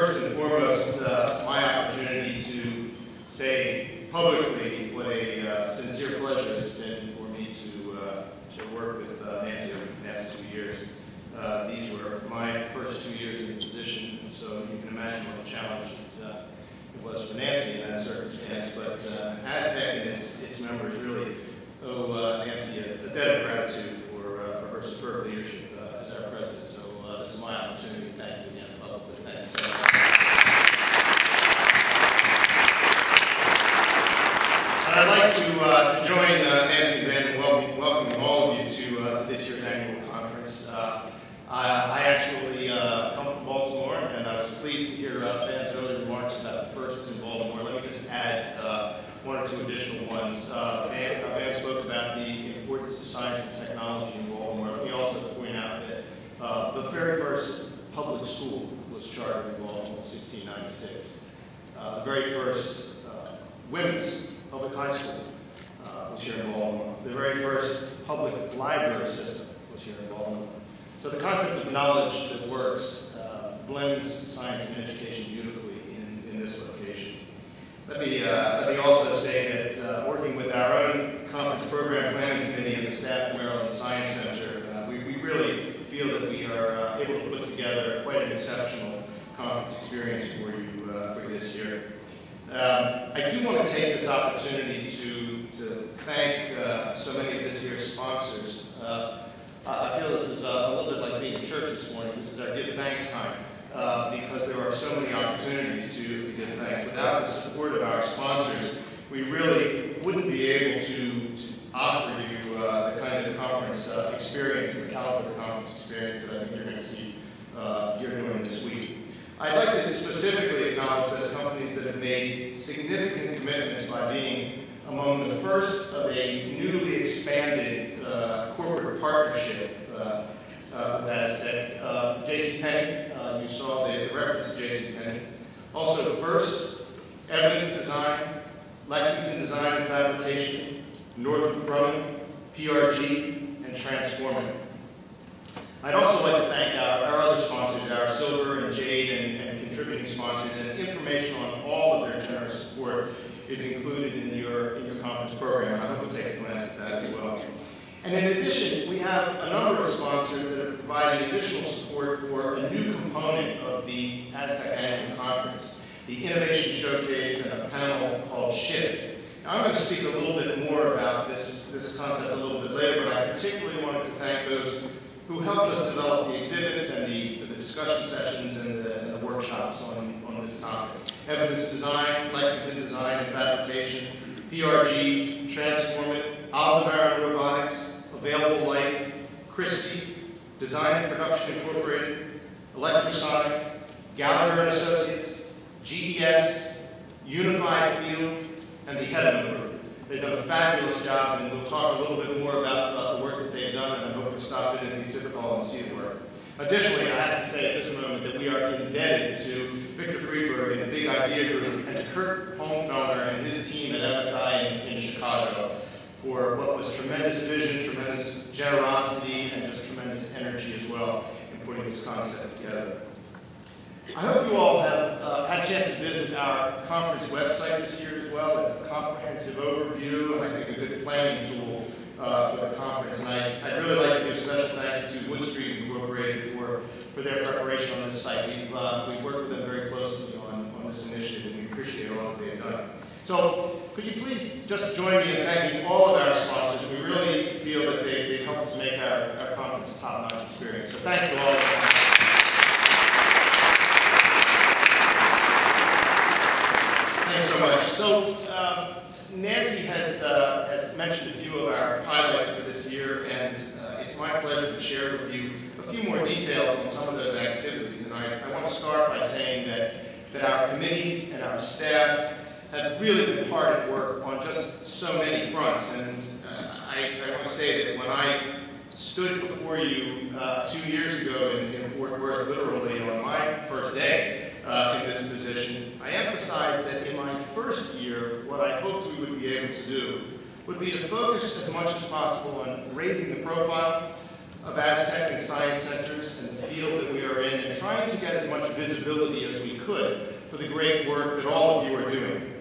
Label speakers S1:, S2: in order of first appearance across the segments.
S1: first and foremost my opportunity to say publicly what a sincere pleasure it's been for me to work with Nancy over the past 2 years. These were my first 2 years in the position, and so you can imagine what a challenge it was for Nancy in that circumstance. But ASTC and its members really owe Nancy a debt of gratitude for her superb leadership as our president. So this is my opportunity to thank you again publicly. Thank you so much. I'd like to join Nancy and Ben in welcoming all of you to this year's annual conference. I actually come from Baltimore, and I was pleased to hear Ben's earlier remarks about the firsts in Baltimore. Let me just add one or two additional ones. Ben spoke about the importance of science and technology in Baltimore. Let me also point out that the very first public school was chartered in Baltimore in 1696. The very first women's public high school was here in Baltimore. The very first public library system was here in Baltimore. So the concept of knowledge that works blends science and education beautifully in this location. Let me also say that working with our own conference program planning committee and the staff of Maryland Science Center, we really feel that we are able to put together quite an exceptional conference experience for you this year. I do want to take this opportunity to thank so many of this year's sponsors. I feel this is a little bit like being in church this morning. This is our give thanks time because there are so many opportunities to give thanks. Without the support of our sponsors, we really wouldn't be able to offer you the kind of conference experience, the caliber of conference experience that I think you're going to see here during this week. I'd like to specifically acknowledge those companies that have made significant commitments by being among the first of a newly expanded corporate partnership with ASTC. JCPenney, you saw the reference to JCPenney. Also First, Evidence Design, Lexington Design and Fabrication, Northrop Grumman, PRG, and Transforming. I'd also like to thank our other sponsors, our Silver and Jade and contributing sponsors, and information on all of their generous support is included in your conference program. I hope you'll take a glance at that as well. And in addition, we have a number of sponsors that are providing additional support for a new component of the ASTC Annual Conference, the Innovation Showcase and a panel called Shift. Now, I'm going to speak a little bit more about this concept a little bit later, but I particularly wanted to thank those who helped us develop the exhibits and the discussion sessions and the workshops on this topic. Evidence Design, Lexington Design and Fabrication, PRG, Transformit, Aldebaran Robotics, Available Light, Christie, Design and Production Incorporated, Electrosonic, Gallagher & Associates, GES, Unified Field, and the Hedman Group. They've done a fabulous job, and we'll talk a little bit more about the work that they've done, and I hope you'll stop in at the exhibit hall and see the work. Additionally, I have to say at this moment that we are indebted to Victor Friedberg and the Big Idea Group and to Kurt Holmfelder and his team at MSI in Chicago for what was tremendous vision, tremendous generosity, and just tremendous energy as well in putting this concept together. I hope you all have had a chance to visit our conference website this year as well. It's a comprehensive overview and I think a good planning tool for the conference. And I'd really like to give special thanks to Wood Street Incorporated for their preparation on this site. We've worked with them very closely on this initiative, and we appreciate all that they've done. So could you please just join me in thanking all of our sponsors. We really feel that they've helped us make our conference a top-notch experience. So thanks to all of them. Thanks so much. So Nancy has mentioned a few of our highlights for this year, and it's my pleasure to share with you a few more details on some of those activities. And I want to start by saying that our committees and our staff have really been hard at work on just so many fronts. And I want to say that when I stood before you 2 years ago in Fort Worth, literally on my first day in this position, I emphasized that in my first year, what I hoped we would be able to do would be to focus as much as possible on raising the profile of Aztec and science centers and the field that we are in, and trying to get as much visibility as we could for the great work that all of you are doing.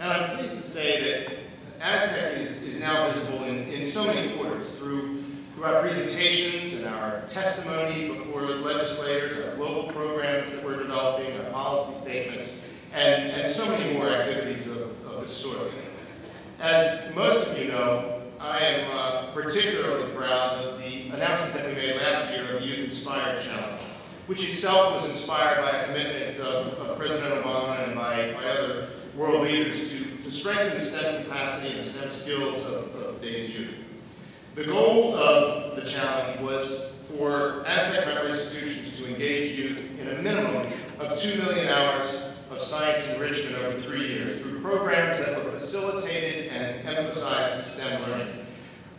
S1: And I'm pleased to say that Aztec is now visible in so many quarters through our presentations and our testimony before legislators, our global programs that we're developing, our policy statements, and so many more activities of this sort. As most of you know, I am particularly proud of the announcement that we made last year of the Youth Inspired Challenge, which itself was inspired by a commitment of President Obama and by other world leaders to strengthen STEM capacity and STEM skills of today's youth. The goal of the challenge was for Aztec member institutions to engage youth in a minimum of 2 million hours of science enrichment over 3 years through programs that were facilitated and emphasized STEM learning.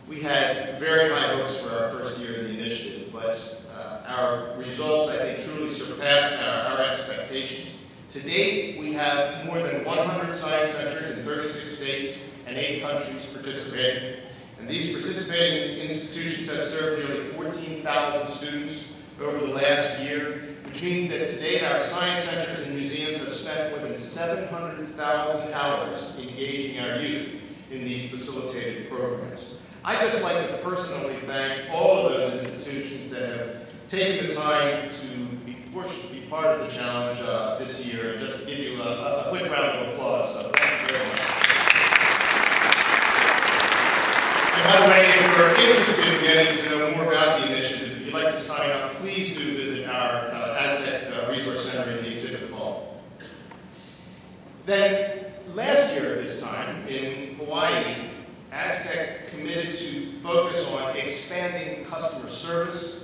S1: We had very high hopes for our first year of the initiative, but our results, I think, truly surpassed our expectations. To date, we have more than 100 science centers in 36 states and 8 countries participating. And these participating institutions have served nearly 14,000 students over the last year, which means that to date our science centers and museums have spent more than 700,000 hours engaging our youth in these facilitated programs. I'd just like to personally thank all of those institutions that have taken the time to be part of the challenge this year, and just to give you a quick round of applause. So thank you very much. And by the way, if you're interested in getting to know more about the initiative, if you'd like to sign up, please do visit our Aztec Resource Center in the exhibit hall. Then, last year at this time, in Hawaii, Aztec committed to focus on expanding customer service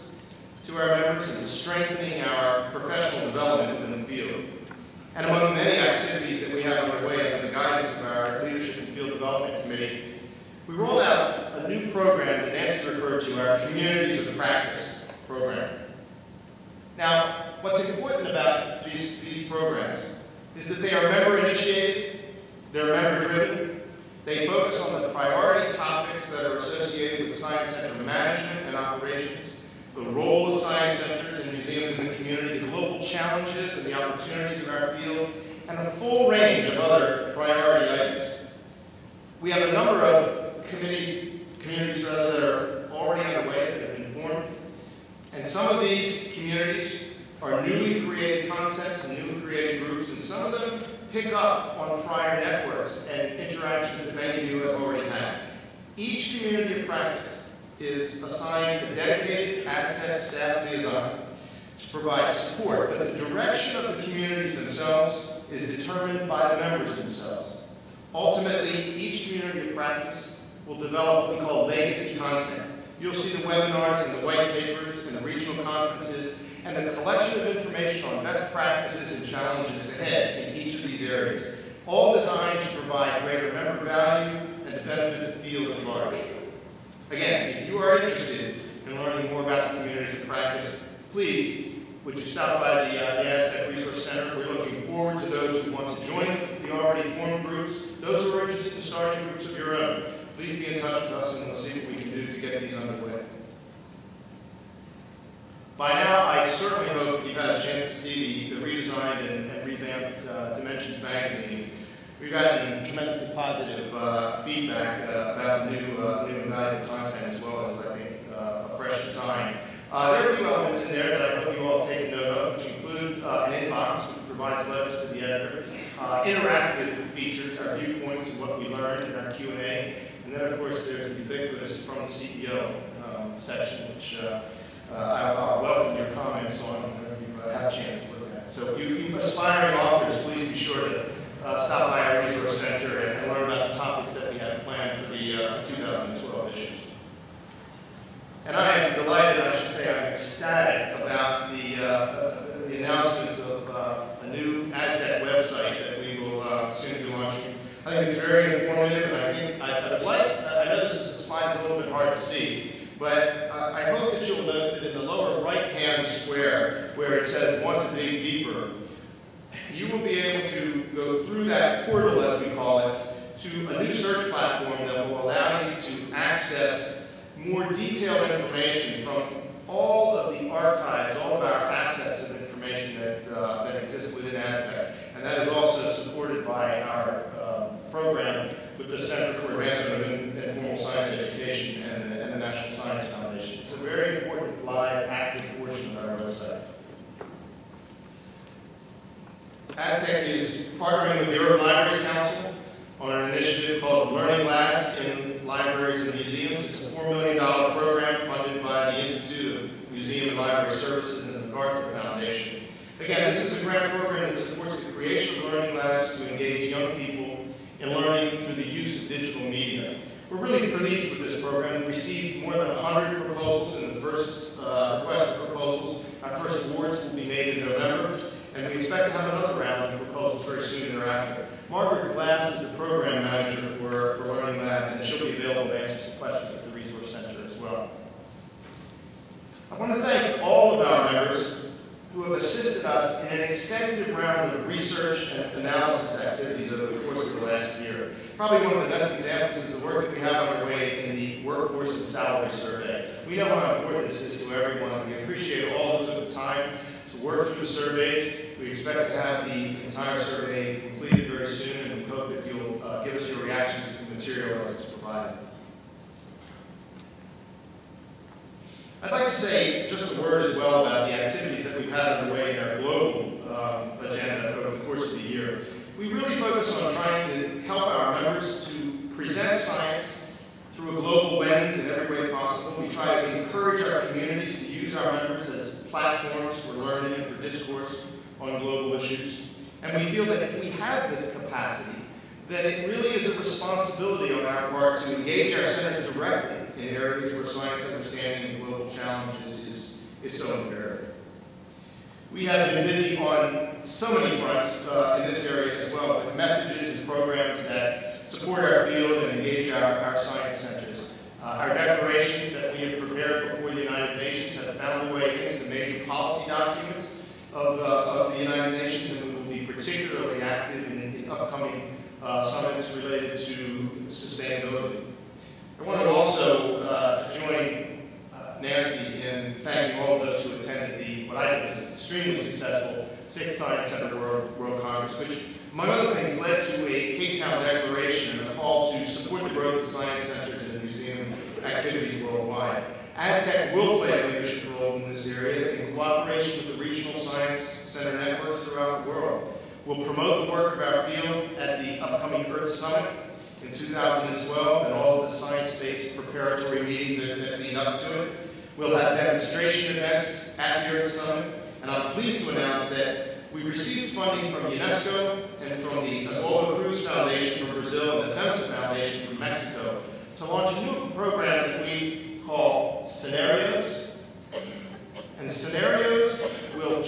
S1: to our members and strengthening our professional development within the field. And among the many activities that we have underway under the guidance of our Leadership and Field Development Committee, we rolled out a new program that Nancy referred to, our Communities of Practice program. Now, what's important about these programs is that they are member-initiated, they're member-driven, they focus on the priority topics that are associated with science center management and operations, the role of science centers and museums in the community, the global challenges and the opportunities of our field, and a full range of other priority items. We have a number of communities that are already underway, that have been formed, and some of these communities are newly created concepts and newly created groups, and some of them pick up on prior networks and interactions that many of you have already had. Each community of practice is assigned a dedicated Aztec staff liaison to provide support, but the direction of the communities themselves is determined by the members themselves. Ultimately, each community of practice will develop what we call legacy content. You'll see the webinars and the white papers and the regional conferences and the collection of information on best practices and challenges ahead in each of these areas, all designed to provide greater member value and to benefit the field at large. Again, if you are interested in learning more about the communities of practice, please, would you stop by the Aztec Resource Center? We're looking forward to those who want to join the already formed groups, those who are interested in starting groups of your own. Please be in touch with us and we'll see what we can do to get these underway. By now, I certainly hope you've had a chance to see the redesigned and revamped Dimensions magazine. We've gotten tremendously positive feedback about the new and valuable content, as well as, I think, a fresh design. There are a few elements in there that I hope you all have taken note of, which include an inbox, which provides letters to the editor, interactive features, our viewpoints and what we learned in our Q&A, and then, of course, there's the ubiquitous From the CEO section, which I'll welcome your comments on whenever you have a chance to look at. So you aspiring authors, please be sure to stop by our resource center and learn about the topics that we have planned for the 2012 issues. And I am delighted, I should say, I'm ecstatic about the announcements of a new Aztec website that we will soon be launching. I think it's very informative, and I think I know this slide's a little bit hard to see, but I hope that you'll note that in the lower right-hand square, where it says "Want to dig deeper," you will be able to go through that portal, as we call it, to a new search platform that will allow you to access more detailed information from all of the archives, all of our assets of information that exist within ASTC. And that is also supported by our program with the Center for Advancement of Informal Science Education and the National Science Foundation. It's a very important, live, active portion of our website. ASTC is partnering with the Urban Libraries Council on an initiative called Learning Labs in Libraries and Museums. It's a $4 million program funded by the Institute of Museum and Library Services and the MacArthur Foundation. Again, this is a grant program that supports the creation of learning labs to engage young people in learning through the use of digital media. We're really pleased with this program. We received more than 100 proposals in the first request for proposals. Our first awards will be made in November, and we expect to have another round of proposals very soon thereafter. Margaret Glass is the program manager for Learning Labs, and she'll be available to answer some questions at the Resource Center as well. I want to thank all of our members who have assisted us in an extensive round of research and analysis activities over the course of the last year. Probably one of the best examples is the work that we have underway in the Workforce and Salary Survey. We know how important this is to everyone. We appreciate all who took the time to work through the surveys. We expect to have the entire survey completed very soon, and we hope that you'll give us your reactions to the material as it's provided. I'd like to say just a word as well about the activities that we've had underway in our global agenda over the course of the year. We really focus on trying to help our members to present science through a global lens in every way possible. We try to encourage our communities to use our members as platforms for learning and for discourse on global issues. And we feel that if we have this capacity, that it really is a responsibility on our part to engage our centers directly in areas where science understanding of global challenges is so imperative. We have been busy on so many fronts in this area as well, with messages and programs that support our field and engage our science centers. Our declarations that we have prepared before the United Nations have found their way into major policy documents of the United Nations, and we will be particularly active in upcoming summits related to sustainability. I want to also join Nancy in thanking all of those who attended what I think was an extremely successful 6th Science Center World Congress, which, among other things, led to a Cape Town declaration and a call to support the growth of science centers and museum activities worldwide. ASTC will play a leadership role in this area in cooperation with the regional science center networks throughout the world. We'll promote the work of our field at the upcoming Earth Summit in 2012 and all of the science-based preparatory meetings that lead up to it. We'll have demonstration events at the Earth Summit, and I'm pleased to announce that we received funding from UNESCO and from the Oswaldo Cruz Foundation from Brazil and the FEMSA Foundation from Mexico to launch a new program that we call Scenarios. And Scenarios will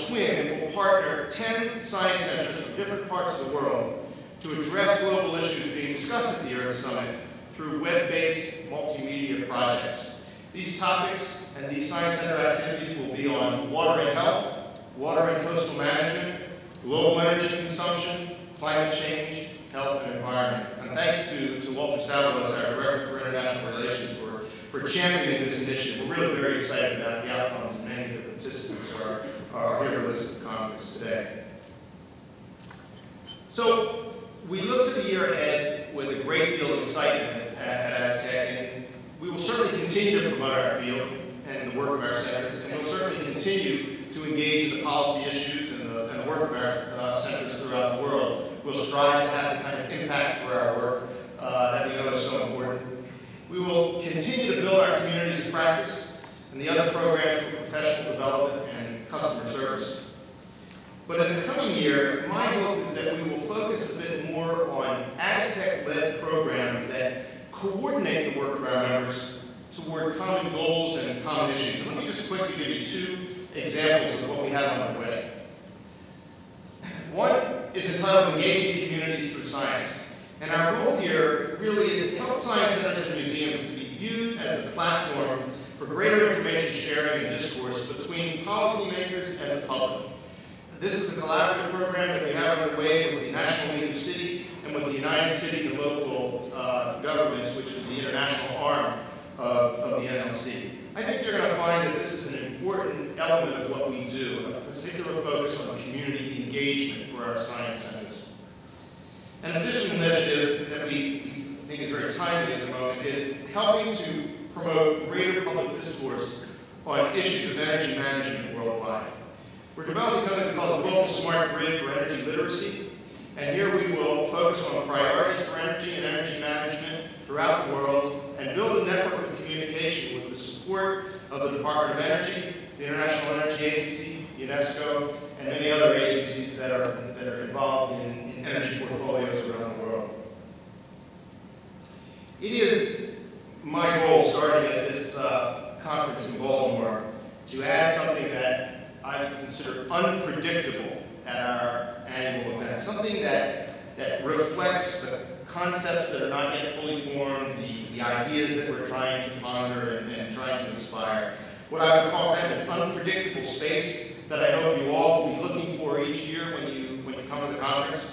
S1: partner 10 science centers from different parts of the world to address global issues being discussed at the Earth Summit through web-based multimedia projects. These topics and these science center activities will be on water and health, water and coastal management, global energy consumption, climate change, health and environment. And thanks to Walter Salvos, our Director for International Relations, for championing this initiative. We're really very excited about the outcomes, and many of the participants are here with us at the conference today. So we look to the year ahead with a great deal of excitement at ASTC, and we will certainly continue to promote our field and the work of our centers, and we'll certainly continue to engage in the policy issues and the work of our centers throughout the world. We'll strive to have the kind of impact for our work that we know is so important. We will continue to build our communities of practice and the other programs for professional development and customer service. But in the coming year, my hope is that we will focus a bit more on ASTC-led programs that coordinate the work of our members toward common goals and common issues. And let me just quickly give you 2 examples of what we have on the way. One is entitled Engaging Communities Through Science. And our goal here really is to help science centers and museums to be viewed as the platform for greater information sharing and discourse between policymakers and the public. This is a collaborative program that we have underway with the National League of Cities and with the United Cities and Local Governments, which is the international arm of the NLC. I think you're going to find that this is an important element of what we do, a particular focus on community engagement for our science centers. An additional initiative that we think is very timely at the moment is helping to promote greater public discourse on issues of energy management worldwide. We're developing something called the Global Smart Grid for Energy Literacy, and here we will focus on priorities for energy and energy management throughout the world and build a network of communication with the support of the Department of Energy, the International Energy Agency, UNESCO, and many other agencies that are involved in energy portfolios around the world. It is my goal, starting at this conference in Baltimore, to add something that I consider unpredictable at our annual event, something that reflects the concepts that are not yet fully formed, the ideas that we're trying to ponder and trying to inspire. What I would call kind of an unpredictable space that I hope you all will be looking for each year when you come to the conference.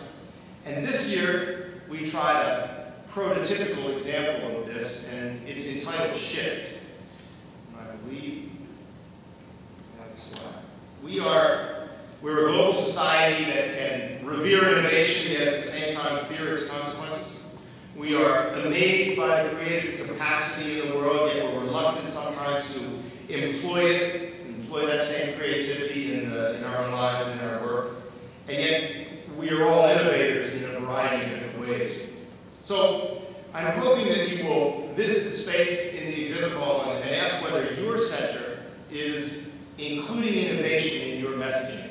S1: And this year, we tried a prototypical example of this, and it's entitled Shift. And I believe I have a slide. We're a global society that can revere innovation, yet at the same time fear its consequences. We are amazed by the creative capacity in the world, yet we're reluctant sometimes to employ that same creativity in our own lives and in our work. And yet, we are all innovators in a variety of different ways. So, I'm hoping that you will visit the space in the exhibit hall and ask whether your center is including innovation in your messaging.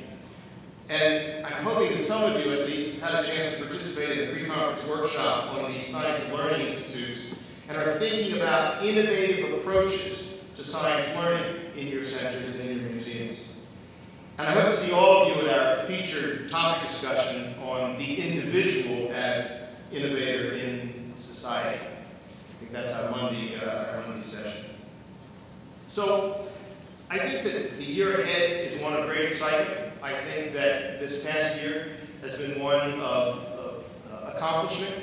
S1: And I'm hoping that some of you at least had a chance to participate in the pre-conference workshop on the Science Learning Institutes and are thinking about innovative approaches to science learning in your centers and in your museums. And I hope to see all of you at our featured topic discussion on the individual as innovator in society. I think that's our Monday session. So I think that the year ahead is one of great excitement. I think that this past year has been one of accomplishment,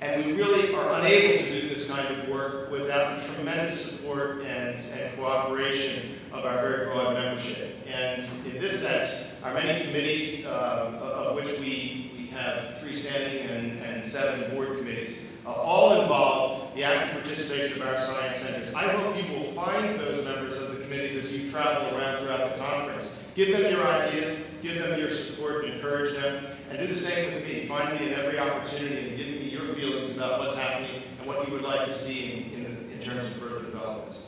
S1: and we really are unable to do this kind of work without the tremendous support and cooperation of our very broad membership. And in this sense, our many committees, of which we have 3 standing and 7 board committees, all involve the active participation of our science centers. I hope you will find those members of the committees as you travel around throughout the conference. Give them your ideas, give them your support, and encourage them, and do the same with me. Find me at every opportunity and give me your feelings about what's happening and what you would like to see in terms of further development.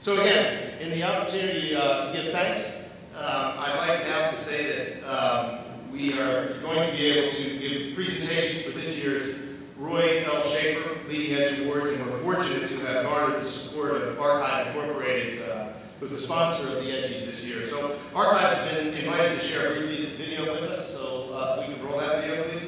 S1: So again, in the opportunity to give thanks, I'd like now to say that we are going to be able to give presentations for this year's Roy L. Schaefer Leading Edge Awards, and we're fortunate to have garnered the support of Archive Incorporated, who's the sponsor of the Edgies this year. So Archive has been invited to share a brief video with us, so if we could roll that video, please.